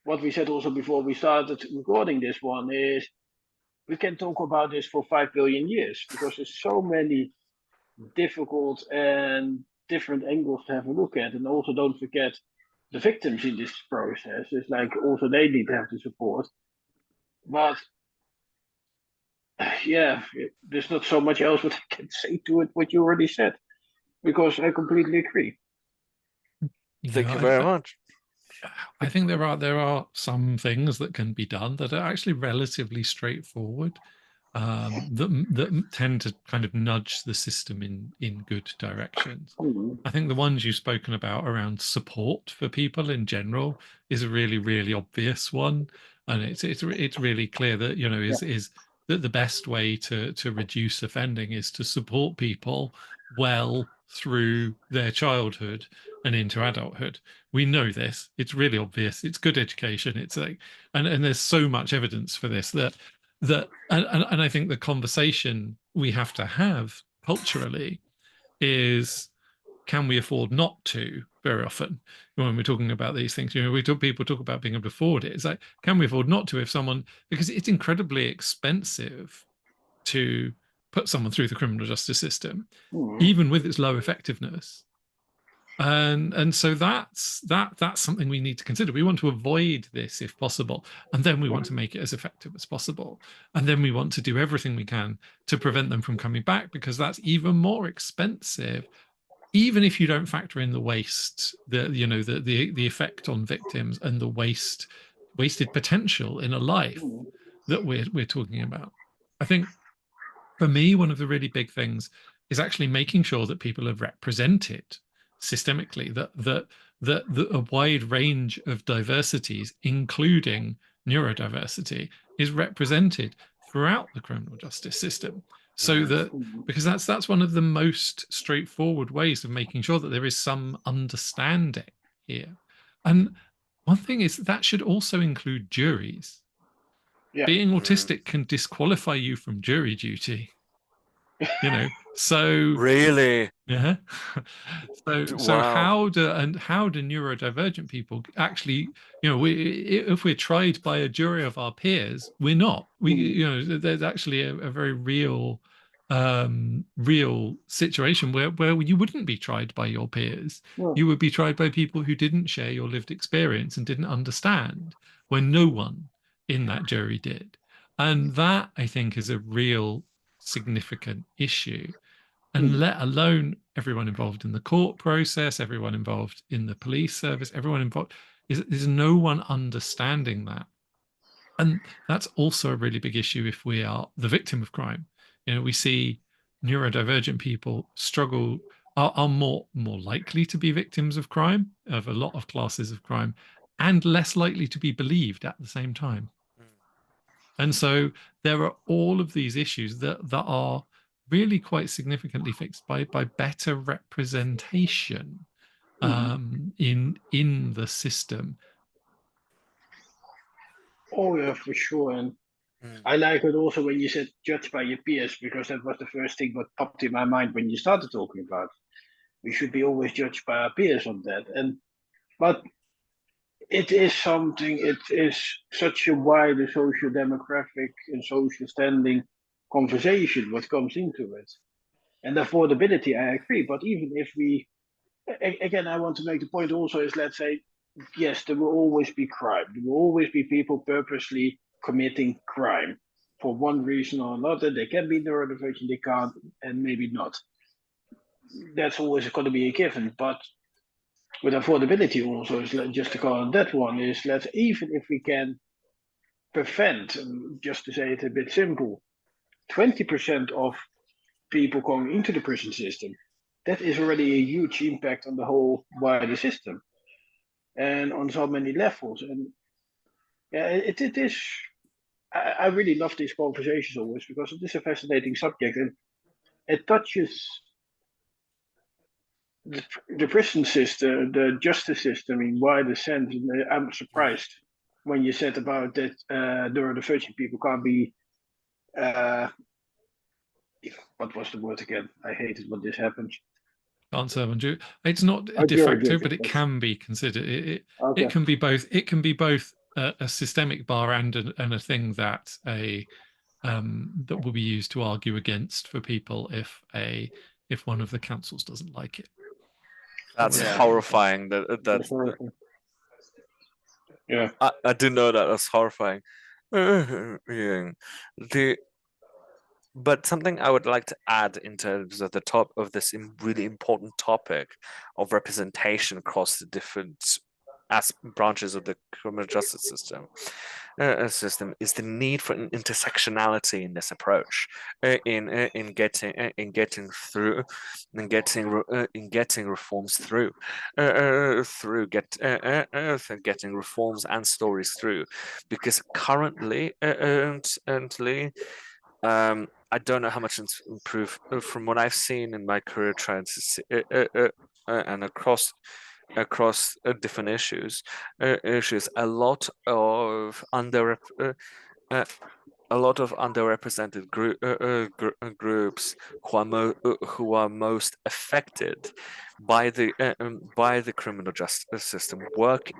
Speaker 1: What we said also before we started recording this one is we can talk about this for 5 billion years because there's so many difficult and different angles to have a look at. And also don't forget the victims in this process. It's like also they need to have the support. But yeah, there's not so much else what I can say to it, what you already said, because I completely agree.
Speaker 3: Thank you very much.
Speaker 2: I think there are some things that can be done that are actually relatively straightforward, that tend to kind of nudge the system in good directions. I think the ones you've spoken about around support for people in general is a really, really obvious one, and it's really clear that is that the best way to reduce offending is to support people well through their childhood and into adulthood. We know this. It's really obvious. It's good education. It's like, and there's so much evidence for this that I think the conversation we have to have culturally is, can we afford not to? Very often when we're talking about these things, people talk about being able to afford it. It's like, can we afford not to if someone, because it's incredibly expensive to put someone through the criminal justice system, even with its low effectiveness. And so that's something we need to consider. We want to avoid this if possible, and then we want to make it as effective as possible, and then we want to do everything we can to prevent them from coming back, because that's even more expensive, even if you don't factor in the waste, the effect on victims and the wasted potential in a life that we're talking about. I think for me, one of the really big things is actually making sure that people are represented systemically, that a wide range of diversities, including neurodiversity, is represented throughout the criminal justice system. So that, because that's one of the most straightforward ways of making sure that there is some understanding here. And one thing is that should also include juries. Yeah. Being autistic can disqualify you from jury duty. So
Speaker 3: really,
Speaker 2: yeah. So
Speaker 3: wow.
Speaker 2: how do neurodivergent people actually, if we're tried by a jury of our peers, we're not. There's actually a very real real situation where you wouldn't be tried by your peers. You would be tried by people who didn't share your lived experience and didn't understand, when no one in that jury did. And that, I think, is a real significant issue. And let alone everyone involved in the court process, everyone involved in the police service, everyone involved, is no one understanding that. And that's also a really big issue if we are the victim of crime. We see neurodivergent people struggle, are more likely to be victims of crime, of a lot of classes of crime, and less likely to be believed at the same time. And so there are all of these issues that are really quite significantly fixed by better representation in the system.
Speaker 1: Oh yeah, for sure. And I like it also when you said judged by your peers, because that was the first thing that popped in my mind when you started talking about. We should be always judged by our peers on that. But it is something, it is such a wide social demographic and social standing conversation what comes into it. And the affordability, I agree. But even if we, again, I want to make the point also is, let's say, yes, there will always be crime. There will always be people purposely committing crime for one reason or another. They can be neurodivergent, they can't, and maybe not. That's always going to be a given. But with affordability also, is just to call on that one, is let's, even if we can prevent, just to say it a bit simple, 20% of people going into the prison system, that is already a huge impact on the whole wider system and on so many levels. And yeah, it is. I really love these conversations always, because it is a fascinating subject, and it touches the prison system, the justice system in wider sense. And I'm surprised when you said about that neurodivergent people can't be. What was the word again? I hate it when this happens.
Speaker 2: Can't serve on jury. It's not
Speaker 1: Oh,
Speaker 2: de
Speaker 1: jury
Speaker 2: facto,
Speaker 1: duty.
Speaker 2: but it can be considered.
Speaker 1: Okay.
Speaker 2: It can be both. It can be both a systemic bar and a thing that that will be used to argue against for people if one of the councils doesn't like it.
Speaker 3: That's horrifying. That's
Speaker 1: horrifying. Yeah.
Speaker 3: I didn't know that. That's horrifying. But something I would like to add in terms of the top of this really important topic of representation across the different branches of the criminal justice system is the need for an intersectionality in this approach, in getting reforms through, getting reforms and stories through, because currently I don't know how much it's improved from what I've seen in my career, trying to see, and across different issues, a lot of underrepresented groups who are most affected by the criminal justice system work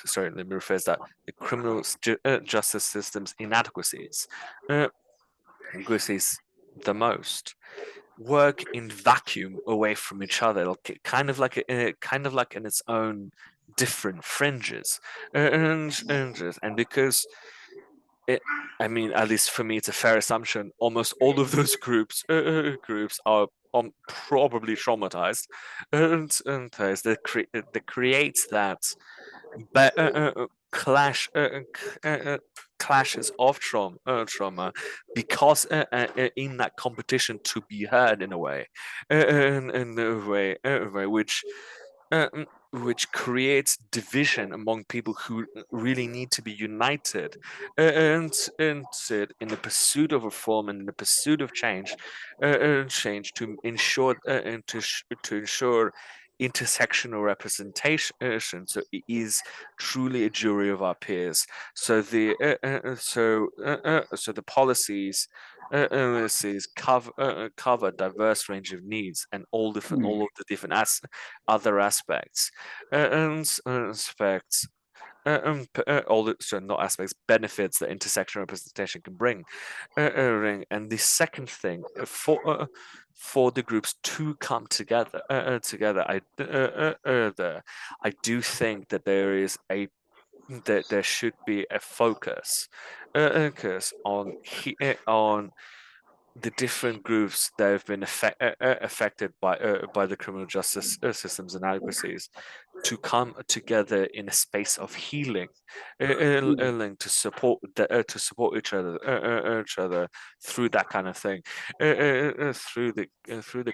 Speaker 3: sorry, let me rephrase that. The criminal justice system's inadequacies the most work in vacuum away from each other, kind of like in its own different fringes, and because I mean, at least for me, it's a fair assumption. Almost all of those groups are probably traumatized, and that creates that clashes of trauma because in that competition to be heard in a way, which creates division among people who really need to be united, and in the pursuit of reform and in the pursuit of change to ensure to ensure intersectional representation, so it is truly a jury of our peers. So the policies cover diverse range of needs and all of the different other aspects all the not aspects, benefits that intersectional representation can bring. And the second thing, for the groups to come together, I do think that there should be a focus on the different groups that have been affected by the criminal justice systems inadequacies to come together in a space of healing, to support each other through that kind of thing, through the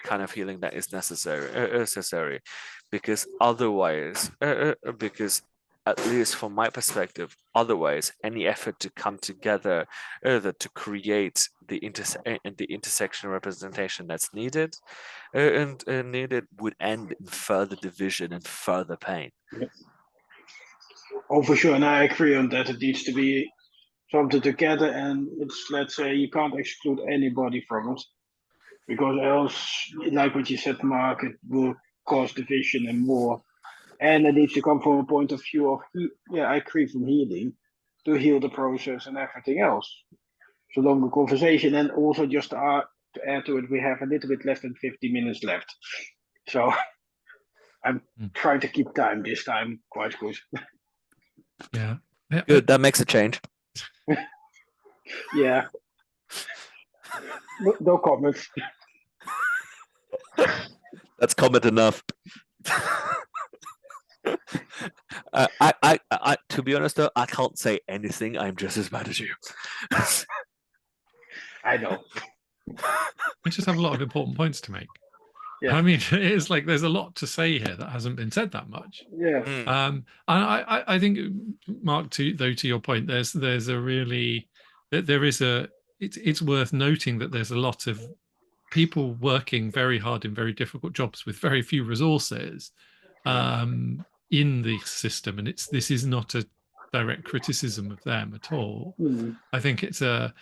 Speaker 3: kind of healing that is necessary, because otherwise, at least from my perspective, otherwise, any effort to come together to create the intersectional representation that's needed would end in further division and further pain.
Speaker 1: Yeah. Oh, for sure, and I agree on that. It needs to be something together, and it's, let's say, you can't exclude anybody from it, because else, like what you said, Mark, it will cause division and more. And it needs to come from a point of view of, I agree, from healing to heal the process and everything else. So longer conversation, and also just to add to it, we have a little bit less than 50 minutes left. So I'm trying to keep time this time quite good.
Speaker 2: Yeah.
Speaker 3: Good, that makes a change.
Speaker 1: Yeah. No comments.
Speaker 3: That's comment enough. I to be honest though, I can't say anything. I'm just as bad as you.
Speaker 1: I know.
Speaker 2: We just have a lot of important points to make.
Speaker 1: Yeah.
Speaker 2: I mean, it's like there's a lot to say here that hasn't been said that much.
Speaker 1: Yeah.
Speaker 2: And I think, Mark, to your point, it's worth noting that there's a lot of people working very hard in very difficult jobs with very few resources in the system, and this is not a direct criticism of them at all. I think it's a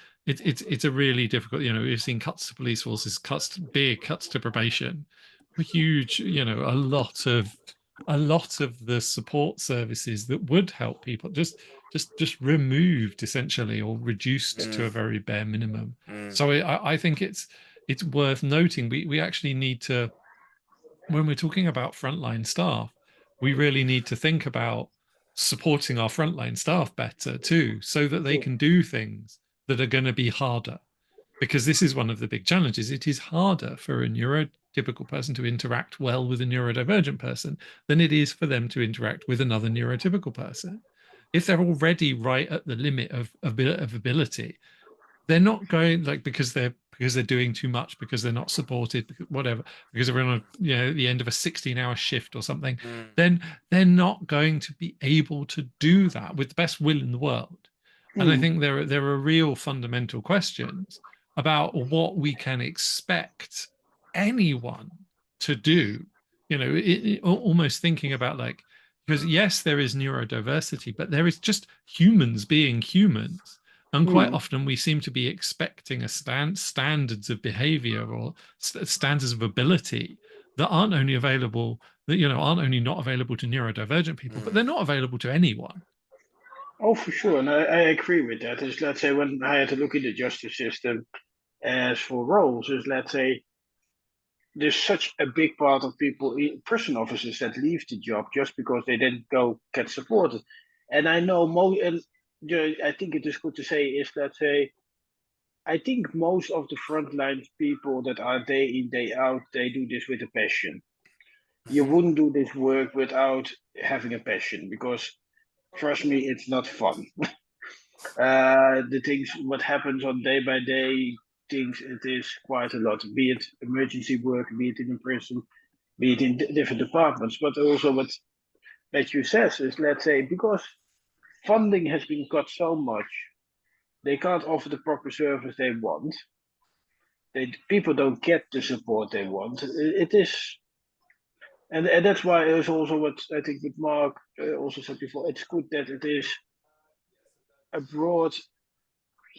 Speaker 2: really difficult, we've seen cuts to police forces, big cuts to probation, huge, a lot of the support services that would help people just removed essentially, or reduced to a very bare minimum. So I think it's worth noting we actually need to, when we're talking about frontline staff, we really need to think about supporting our frontline staff better too, so that they can do things that are going to be harder. Because this is one of the big challenges. It is harder for a neurotypical person to interact well with a neurodivergent person than it is for them to interact with another neurotypical person. If they're already right at the limit of ability, they're not going, like, because they're doing too much, because they're not supported, whatever, because they're on the end of a 16-hour shift or something, then they're not going to be able to do that with the best will in the world. And I think there are real fundamental questions about what we can expect anyone to do, almost thinking about, like, because yes, there is neurodiversity, but there is just humans being humans. And quite often we seem to be expecting standards of behavior or standards of ability that aren't only not available to neurodivergent people, but they're not available to anyone.
Speaker 1: Oh, for sure. And I agree with that. Is, let's say, when I had to look in the justice system as for roles, is, let's say, there's such a big part of people, prison officers, that leave the job just because they didn't go get supported. And I know I think it is good to say is, let's say, I think most of the frontline people that are day in, day out, they do this with a passion. You wouldn't do this work without having a passion, because trust me, it's not fun. The things, what happens on day by day things, it is quite a lot, be it emergency work, be it in a prison, be it in different departments. But also what Matthew says is, let's say, because funding has been cut so much, they can't offer the proper service they want. People don't get the support they want. It is, and that's why it's also what I think what Mark also said before. It's good that it is a broad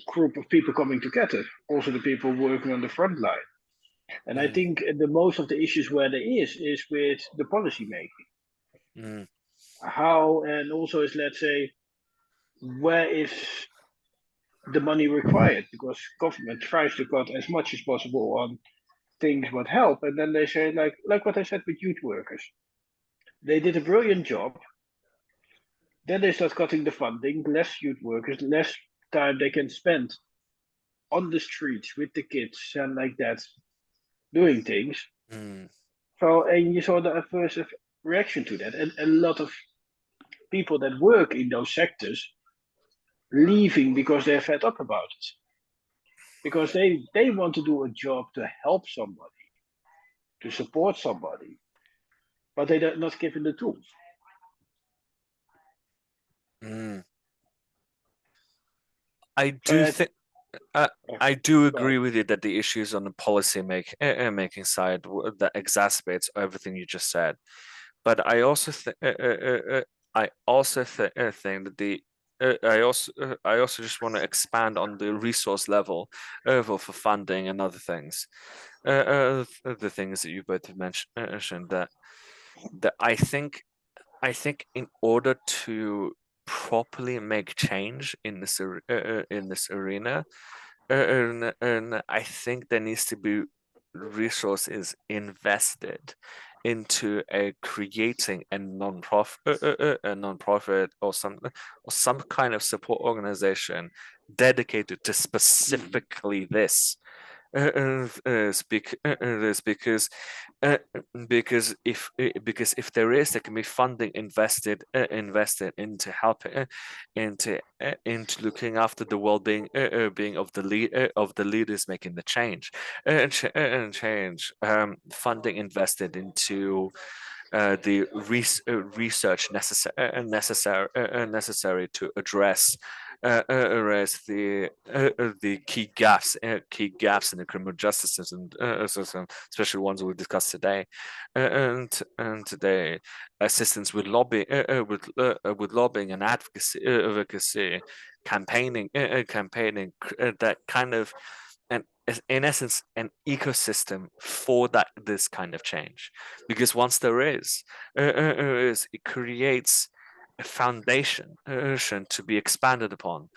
Speaker 1: group of people coming together, also the people working on the front line. And I think the most of the issues where there is with the policy making. how, and also is, let's say, where is the money required? Because government tries to cut as much as possible on things what help, and then they say, like what I said with youth workers, they did a brilliant job. Then they start cutting the funding, less youth workers, less time they can spend on the streets with the kids and like that, doing things.
Speaker 3: Mm.
Speaker 1: So, and you saw the adverse reaction to that, and a lot of people that work in those sectors leaving because they're fed up about it. Because they want to do a job to help somebody, to support somebody, but they're not given the tools.
Speaker 3: Mm. I
Speaker 1: So
Speaker 3: do
Speaker 1: that,
Speaker 3: think I do agree with you that the issues on the policy making side that exacerbates everything you just said. But I also think think that the I also just want to expand on the resource level for funding and other things. The things that you both have mentioned that I think in order to properly make change in this arena, and I think there needs to be resources invested into creating a non-profit or some kind of support organization dedicated to specifically this. This because if there is, there can be funding invested into helping into looking after the well-being being of the leaders making the change and change funding invested into the research necessary to address the key gaps in the criminal justice system, especially ones we discussed today, and today assistance with with lobbying and advocacy, campaigning that kind of, and in essence an ecosystem for this kind of change, because once there is it creates a foundation to be expanded upon,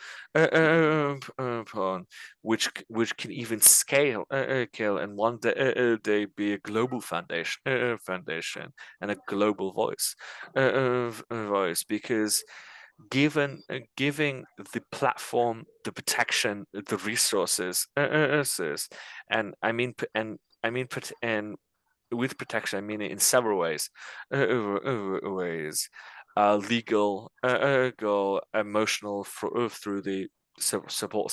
Speaker 3: which can even scale and one day be a global foundation and a global voice, because giving the platform, the protection, the resources, and with protection I mean it in several ways, legal, emotional, through the support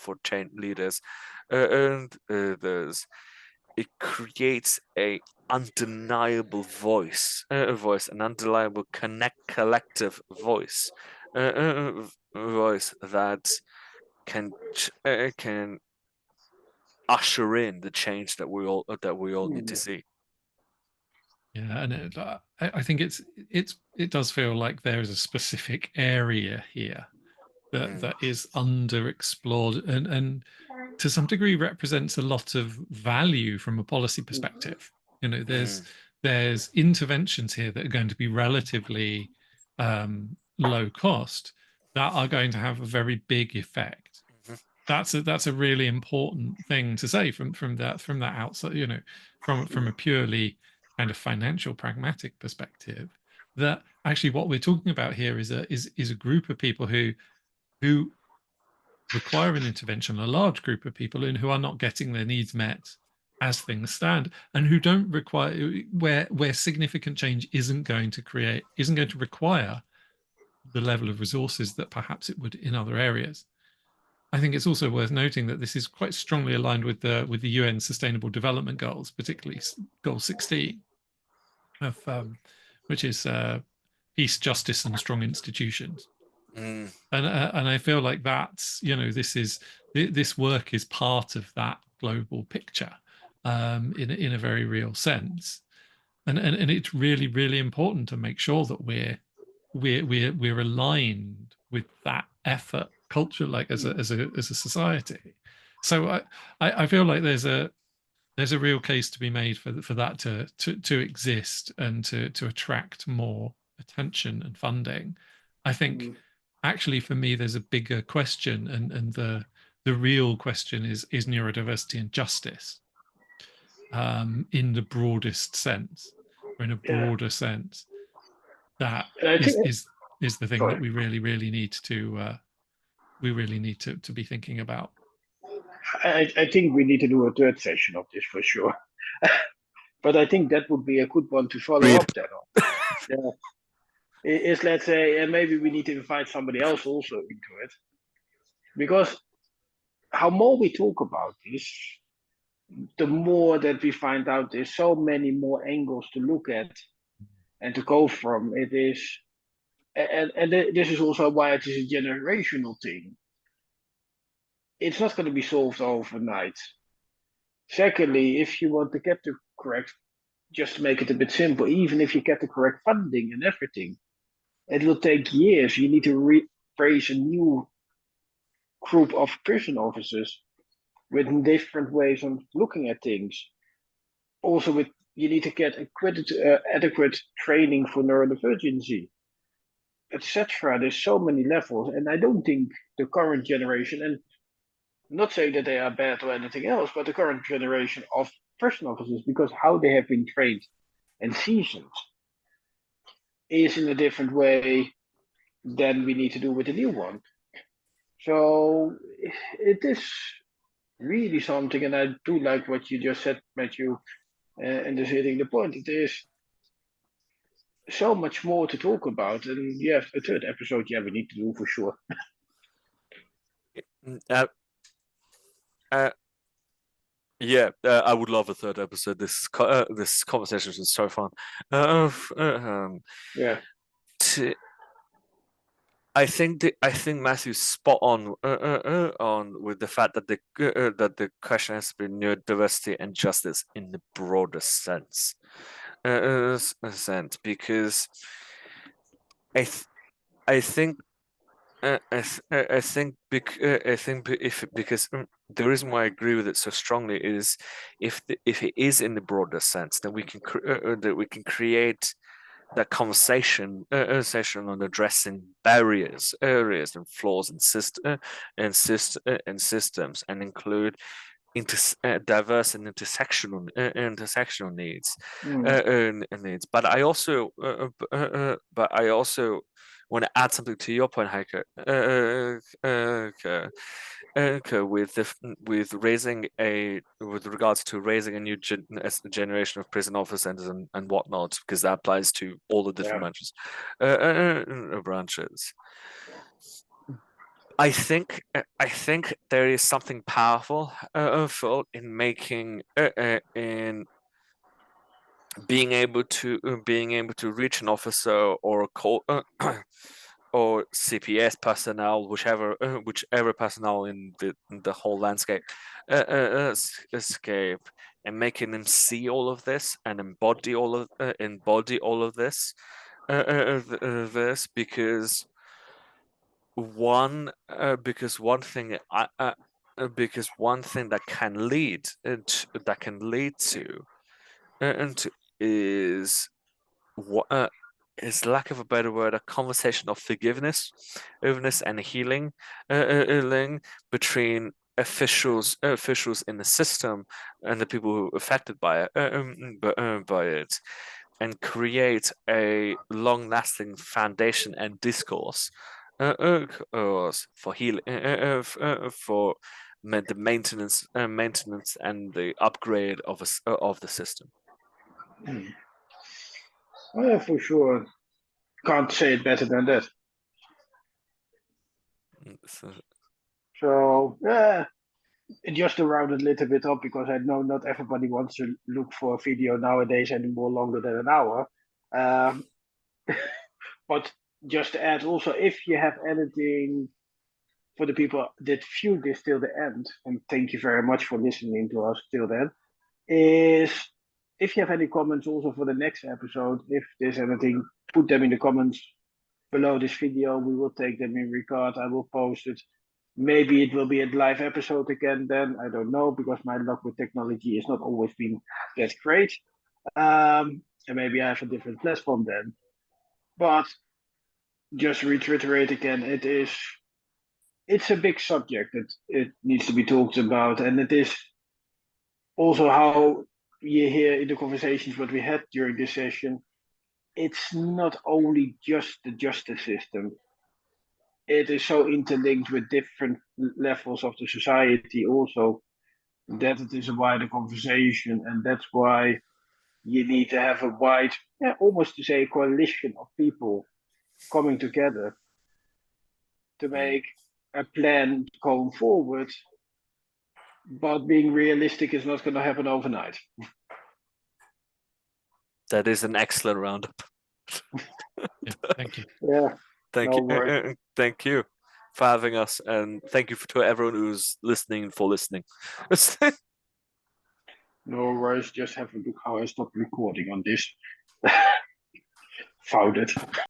Speaker 3: for change leaders, and it creates a undeniable voice, an undeniable collective voice, voice that can usher in the change that we all need to see.
Speaker 2: Yeah, and I think it does feel like there is a specific area here that is underexplored and to some degree represents a lot of value from a policy perspective. You know, there's interventions here that are going to be relatively low cost that are going to have a very big effect. That's a really important thing to say from that outside, you know, from a purely kind of financial pragmatic perspective, that actually what we're talking about here is a group of people who require an intervention, a large group of people who are not getting their needs met as things stand, and who don't require, where significant change isn't going to require the level of resources that perhaps it would in other areas. I think it's also worth noting that this is quite strongly aligned with the UN Sustainable Development Goals, particularly Goal 16, which is peace, justice, and strong institutions. And I feel like that's, you know, this work is part of that global picture in a very real sense, and it's really, really important to make sure that we're aligned with that effort culture, like as a society. So I feel like there's a real case to be made for that to exist and to attract more attention and funding. I think actually for me there's a bigger question, and the real question is neurodiversity and justice, in the broadest sense, or in a broader sense. That is the thing that we really need to be thinking about.
Speaker 1: I think we need to do a third session of this for sure. But I think that would be a good one to follow up then on. Yeah. Is, let's say, and maybe we need to invite somebody else also into it. Because how more we talk about this, the more that we find out there's so many more angles to look at and to go from. It is, and this is also why it is a generational thing. It's not going to be solved overnight. Secondly, if you want to get the correct, just to make it a bit simple, even if you get the correct funding and everything, it will take years. You need to raise a new group of prison officers with different ways of looking at things. Also, you need to get adequate training for neurodivergency, etc. There's so many levels, and I don't think the current generation, and not saying that they are bad or anything else, but the current generation of prison officers, because how they have been trained and seasoned, is in a different way than we need to do with the new one. So it is really something, and I do like what you just said, Matthew, and just hitting the point. It is so much more to talk about, and yeah, a third episode, yeah, we need to do for sure.
Speaker 3: Yeah, I would love a third episode. This conversation is so fun.
Speaker 1: Yeah.
Speaker 3: I think Matthew's spot on with the fact that the question has been neurodiversity and justice in the broadest sense, because I think because the reason why I agree with it so strongly is if it is in the broader sense, then we can create that conversation on addressing barriers, areas, and flaws in systems, and include diverse and intersectional needs. But I also want to add something to your point, Heike. With regards to raising a new generation of prison officers and whatnot, because that applies to all the different branches. I think there is something powerful in making in being able to reach an officer or call or CPS personnel, whichever personnel in the whole landscape escape, and making them see all of this and embody all of this, because one thing that can lead to is lack of a better word, a conversation of forgiveness and healing between officials in the system and the people who are affected by it, and create a long-lasting foundation and discourse for healing, for the maintenance and the upgrade of the system.
Speaker 1: Yeah, for sure. Can't say it better than that. So yeah, just to round it a little bit up, because I know not everybody wants to look for a video nowadays any more longer than an hour. But just to add also, if you have anything for the people that view this till the end, and thank you very much for listening to us till then, is if you have any comments also for the next episode, if there's anything, put them in the comments below this video. We will take them in regard. I will post it. Maybe it will be a live episode again then. I don't know, because my luck with technology has not always been that great. And maybe I have a different platform then. But just reiterate again, it's a big subject that it needs to be talked about, and it is also how you hear in the conversations what we had during this session. It's not only just the justice system. It is so interlinked with different levels of the society also, that it is a wider conversation, and that's why you need to have a wide, yeah, almost to say a coalition of people coming together to make a plan going forward. But being realistic is not going to happen overnight.
Speaker 3: That is an excellent roundup.
Speaker 2: Yeah, thank you.
Speaker 1: Yeah.
Speaker 3: Thank
Speaker 1: No
Speaker 3: you.
Speaker 1: worries.
Speaker 3: Thank you for having us, and thank you to everyone who's listening for listening.
Speaker 1: No worries. Just have a look how I stopped recording on this. Found it.